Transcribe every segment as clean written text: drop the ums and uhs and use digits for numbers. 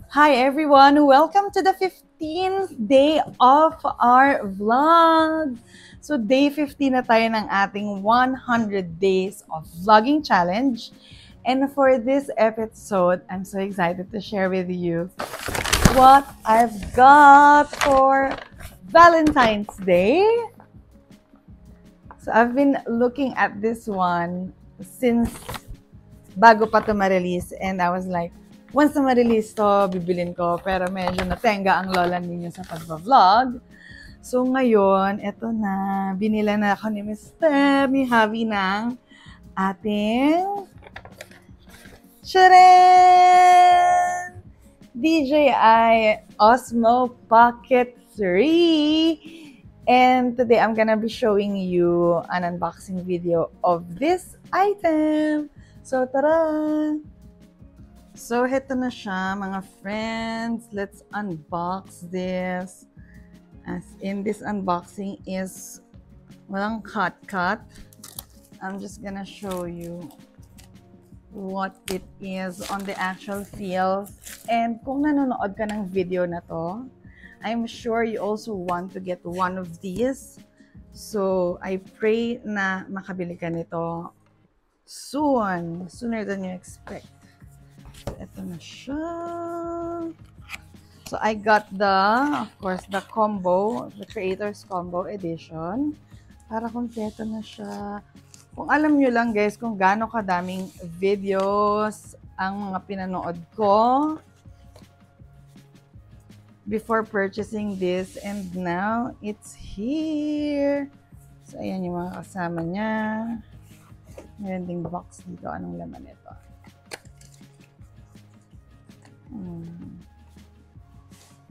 Hi everyone! Welcome to the 15th day of our vlog! So day 15 na tayo ng ating 100 days of vlogging challenge. And for this episode, I'm so excited to share with you what I've got for Valentine's Day. So I've been looking at this one since bago pa ito ma-release and I was like, once na ma-release to, bibilin ko. Pero medyo natenga ang lola ninyo sa pagba-vlog. So ngayon, eto na. Binila na ako ni Mr. ni Javi ng ating Charan! DJI Osmo Pocket 3. And today, I'm gonna be showing you an unboxing video of this item. So, tara! So, heto na siya, mga friends. Let's unbox this. As in, this unboxing is walang cut. I'm just gonna show you what it is on the actual feel. And kung nanonood ka ng video na to, I'm sure you also want to get one of these. So, I pray na makabili ka nito soon. Sooner than you expect. Ito na siya. So, I got of course, the combo, the Creators Combo Edition. Para kompleto na siya. Kung alam nyo lang guys, kung gaano kadaming videos ang mga pinanood ko before purchasing this, and now it's here. So, ayan yung mga kasama niya. Meron ding box dito. Anong laman ito?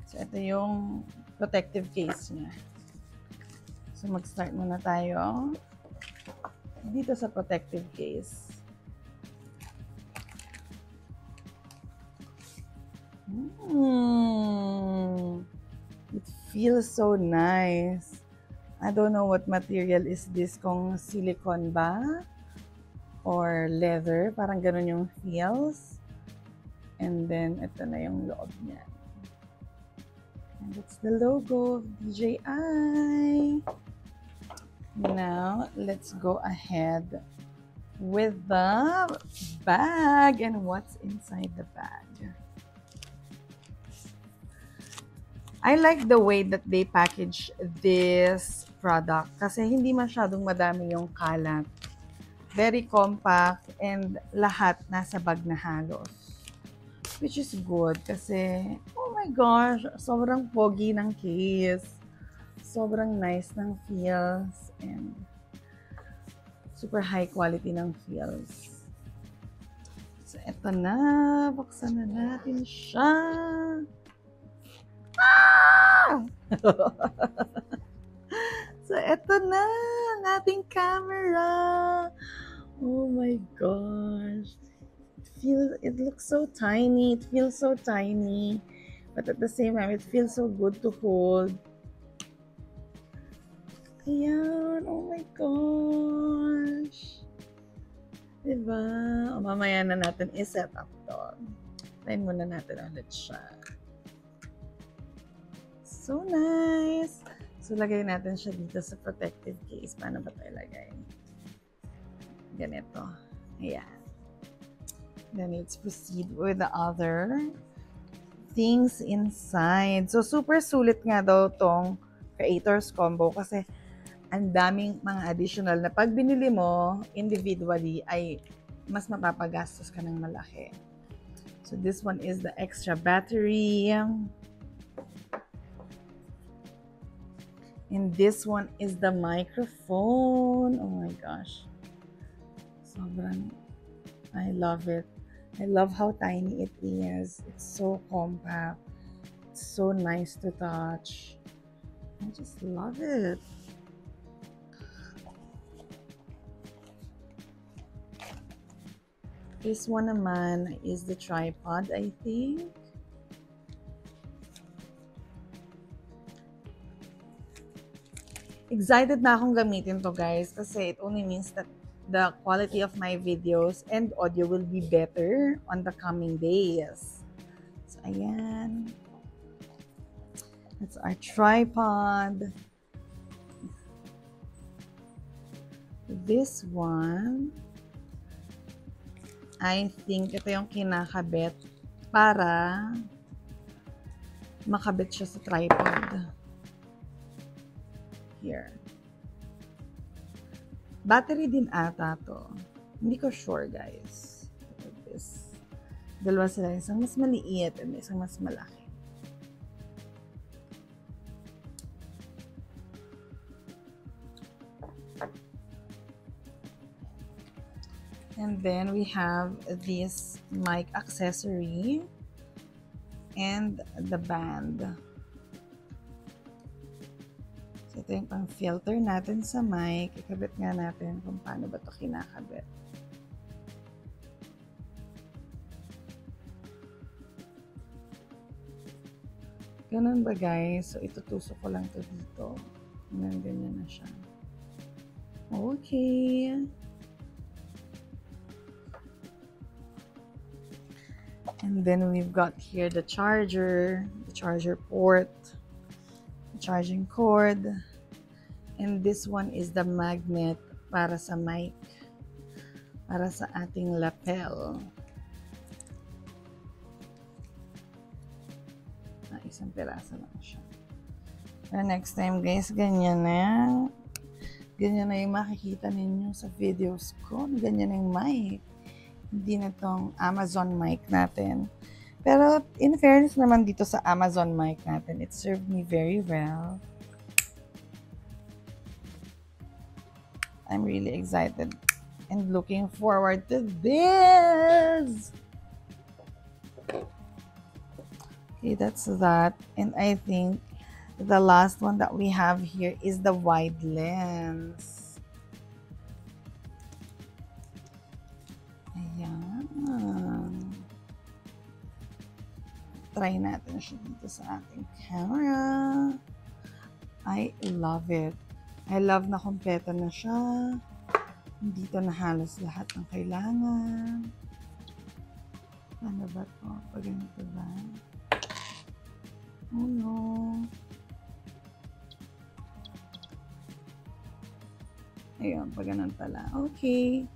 So, ito yung protective case niya. So, mag-start muna tayo dito sa protective case. It feels so nice. I don't know what material is this, kung silicone ba or leather. Parang ganun yung feels. And then, ito na yung loob niya. And that's the logo of DJI. Now, let's go ahead with the bag and what's inside the bag. I like the way that they package this product kasi hindi masyadong madami yung kalat. Very compact and lahat nasa bag na halos. Which is good kasi, oh my gosh, sobrang pogi ng case. Sobrang nice ng feels and super high quality ng feels. So, eto na. Buksan na natin siya. Ah! So, eto na ang ating camera. Oh my gosh. It looks so tiny. It feels so tiny. But at the same time, it feels so good to hold. Ayan. Oh my gosh. Diba? O, mamaya na natin i-set up to. Tayin muna natin ulit siya. So nice. So, lagay natin siya dito sa protective case. Paano ba tayo lagay? Ganito. Ayan. Then, let's proceed with the other things inside. So, super sulit nga daw tong Creators Combo kasi ang daming mga additional na pag binili mo individually ay mas mapapagastos ka ng malaki. So, this one is the extra battery. And this one is the microphone. Oh my gosh. Sobrang, I love it. I love how tiny it is. It's so compact. It's so nice to touch. I just love it. This one naman is the tripod, I think. Excited na akong gamitin to guys kasi it only means that the quality of my videos and audio will be better on the coming days. So, Ayan. That's our tripod. This one, I think ito yung kinakabit para makabit siya sa tripod. Here. Battery din ata to. Hindi ko sure, guys. Look at this. Dalawa sila. Isang mas maliit at isang mas malaki. And then we have this mic accessory and the band. So ito yung pang-filter natin sa mic. Ikabit nga natin kung paano ba ito kinakabit. Ganun ba, guys? So itutusok ko lang ito dito. And ganyan na siya. Okay. And then we've got here the charger port, the charging cord, and this one is the magnet para sa mic, para sa ating lapel. Isang piraso lang siya. Pero next time, guys, ganyan na yung makikita ninyo sa videos ko. Ganyan na yung mic. Hindi na itong Amazon mic natin. Pero in fairness naman dito sa Amazon mic natin, it served me very well. I'm really excited and looking forward to this. Okay, that's that. And I think the last one that we have here is the wide lens. Try natin siya dito sa ating camera. I love it. I love na kompleto na siya. Dito na halos lahat ng kailangan. Ano ba ito? Pag ganito ba? Oh no. Ayun, pag ganun pala. Okay.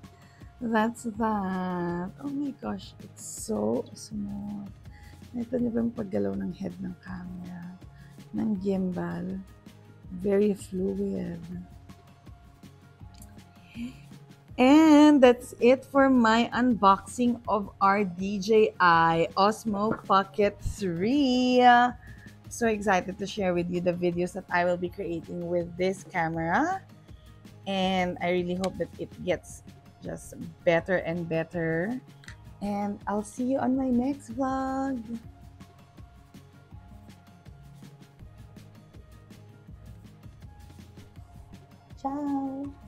That's that. Oh my gosh, it's so smooth. Ito niyo ba yung paggalaw ng head ng camera, ng gimbal. Very fluid. And that's it for my unboxing of our DJI Osmo Pocket 3. So excited to share with you the videos that I will be creating with this camera. And I really hope that it gets just better and better. And I'll see you on my next vlog. Ciao!